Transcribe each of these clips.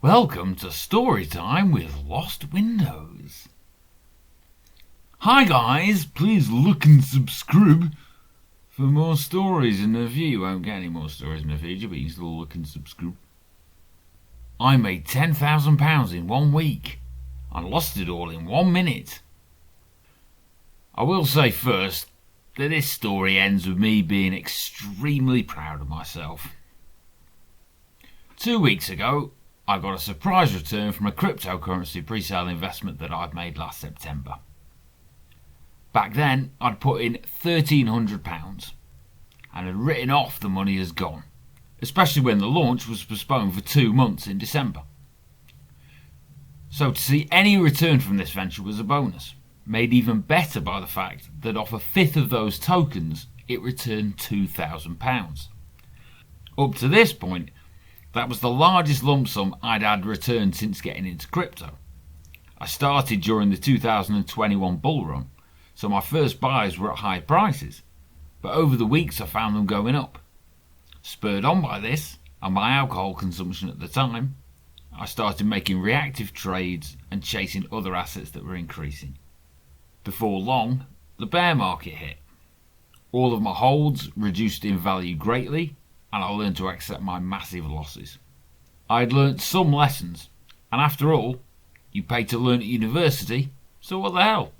Welcome to Storytime with Lost Windows. Hi guys, please look and subscribe for more stories in the future. You won't get any more stories in the future, but you can still look and subscribe. I made £10,000 in 1 week and lost it all in 1 minute. I will say first that this story ends with me being extremely proud of myself. 2 weeks ago, I got a surprise return from a cryptocurrency pre-sale investment that I'd made last September. Back then, I'd put in £1,300 and had written off the money as gone, especially when the launch was postponed for 2 months in December. So to see any return from this venture was a bonus, made even better by the fact that off a fifth of those tokens, it returned £2,000. Up to this point, that was the largest lump sum I'd had returned since getting into crypto. I started during the 2021 bull run, so my first buys were at high prices, but over the weeks I found them going up. Spurred on by this, and my alcohol consumption at the time, I started making reactive trades and chasing other assets that were increasing. Before long, the bear market hit. All of my holds reduced in value greatly, and I learned to accept my massive losses. I'd learnt some lessons, and after all, you pay to learn at university, so what the hell?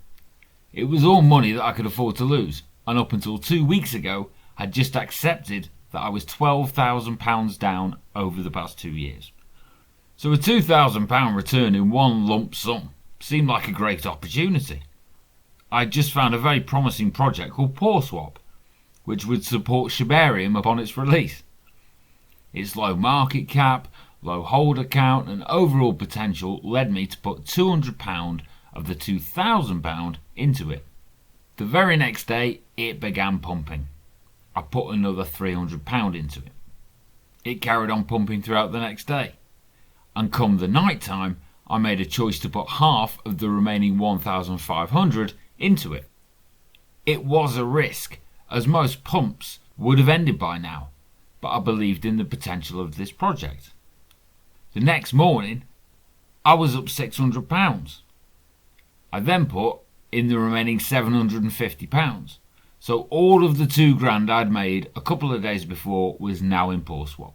It was all money that I could afford to lose, and up until 2 weeks ago, had just accepted that I was £12,000 down over the past 2 years. So a £2,000 return in one lump sum seemed like a great opportunity. I'd just found a very promising project called PawSwap, which would support Shibarium upon its release. Its low market cap, low holder count and overall potential led me to put £200 of the £2,000 into it. The very next day it began pumping. I put another £300 into it. It carried on pumping throughout the next day, and come the night time I made a choice to put half of the remaining £1,500 into it. It was a risk, as most pumps would have ended by now, but I believed in the potential of this project. The next morning, I was up £600. I then put in the remaining £750, so all of the £2,000 I'd made a couple of days before was now in PawSwap.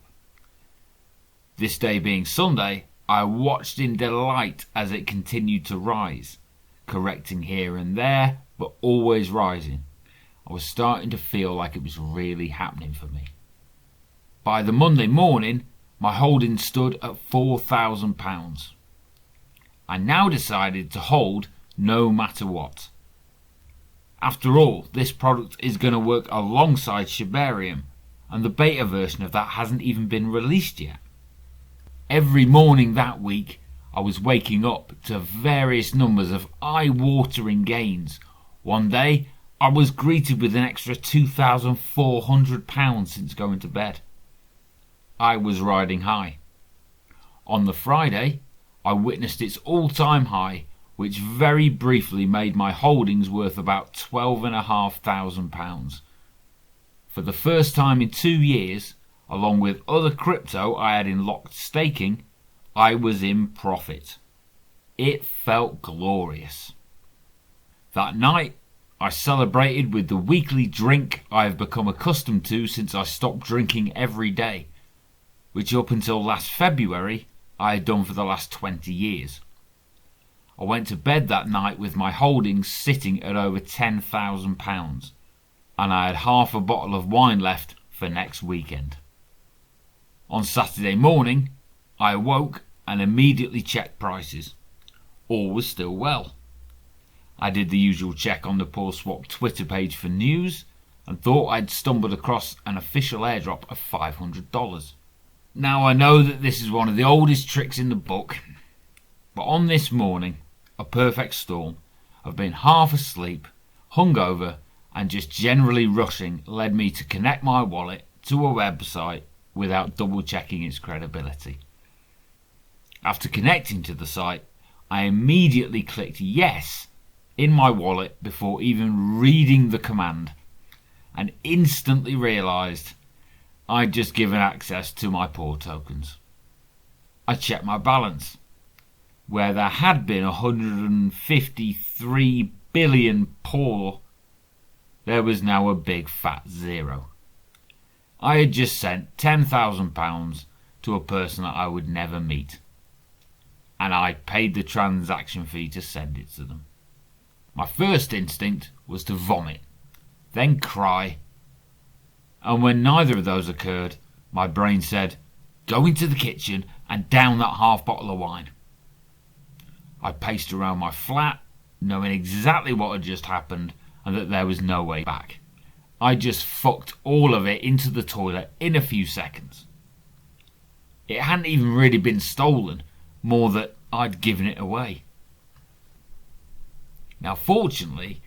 This day being Sunday, I watched in delight as it continued to rise, correcting here and there, but always rising. I was starting to feel like it was really happening for me. By the Monday morning, my holding stood at £4,000. I now decided to hold no matter what. After all, this product is going to work alongside Shibarium, and the beta version of that hasn't even been released yet. Every morning that week, I was waking up to various numbers of eye-watering gains. One day, I was greeted with an extra £2,400 since going to bed. I was riding high. On the Friday, I witnessed its all-time high, which very briefly made my holdings worth about £12,500. For the first time in 2 years, along with other crypto I had in locked staking, I was in profit. It felt glorious. That night, I celebrated with the weekly drink I have become accustomed to since I stopped drinking every day, which up until last February I had done for the last 20 years. I went to bed that night with my holdings sitting at over £10,000, and I had half a bottle of wine left for next weekend. On Saturday morning, I awoke and immediately checked prices. All was still well. I did the usual check on the PawSwap Twitter page for news and thought I'd stumbled across an official airdrop of $500. Now I know that this is one of the oldest tricks in the book, but on this morning, a perfect storm of being half asleep, hungover and just generally rushing led me to connect my wallet to a website without double checking its credibility. After connecting to the site, I immediately clicked yes in my wallet before even reading the command, and instantly realised I'd just given access to my poor tokens. I checked my balance. Where there had been 153 billion poor, there was now a big fat zero. I had just sent £10,000 to a person that I would never meet, and I paid the transaction fee to send it to them. My first instinct was to vomit, then cry, and when neither of those occurred, my brain said, go into the kitchen and down that half bottle of wine. I paced around my flat, knowing exactly what had just happened and that there was no way back. I just fucked all of it into the toilet in a few seconds. It hadn't even really been stolen, more that I'd given it away. Now fortunately,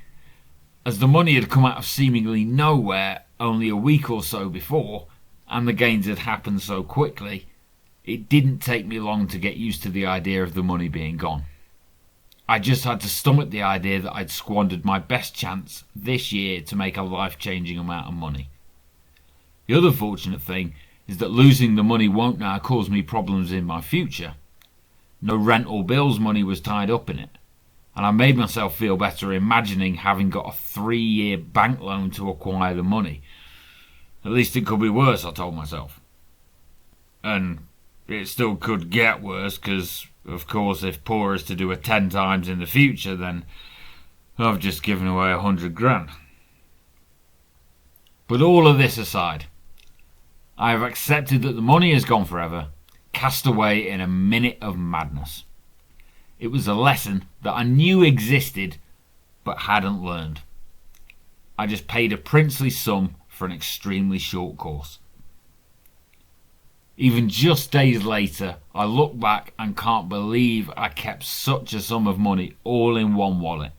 as the money had come out of seemingly nowhere only a week or so before, and the gains had happened so quickly, it didn't take me long to get used to the idea of the money being gone. I just had to stomach the idea that I'd squandered my best chance this year to make a life-changing amount of money. The other fortunate thing is that losing the money won't now cause me problems in my future. No rent or bills money was tied up in it, and I made myself feel better imagining having got a 3-year bank loan to acquire the money. At least it could be worse, I told myself. And it still could get worse, because, of course, if poor is to do it 10 times in the future, then I've just given away 100 grand. But all of this aside, I have accepted that the money has gone forever, cast away in a minute of madness. It was a lesson that I knew existed, but hadn't learned. I just paid a princely sum for an extremely short course. Even just days later, I look back and can't believe I kept such a sum of money all in one wallet.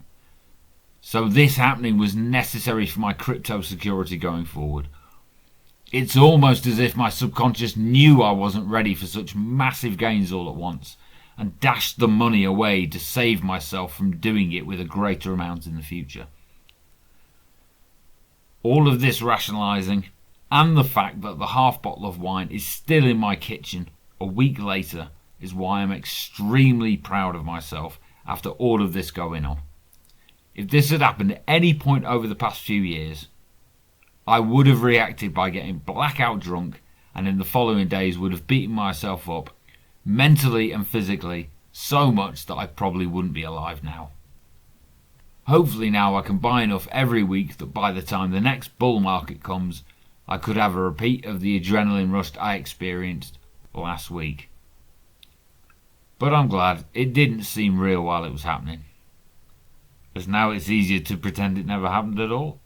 So this happening was necessary for my crypto security going forward. It's almost as if my subconscious knew I wasn't ready for such massive gains all at once, and dashed the money away to save myself from doing it with a greater amount in the future. All of this rationalising, and the fact that the half bottle of wine is still in my kitchen a week later, is why I'm extremely proud of myself after all of this going on. If this had happened at any point over the past few years, I would have reacted by getting blackout drunk, and in the following days would have beaten myself up, mentally and physically, so much that I probably wouldn't be alive now. Hopefully now I can buy enough every week that by the time the next bull market comes, I could have a repeat of the adrenaline rush I experienced last week. But I'm glad it didn't seem real while it was happening, as now it's easier to pretend it never happened at all.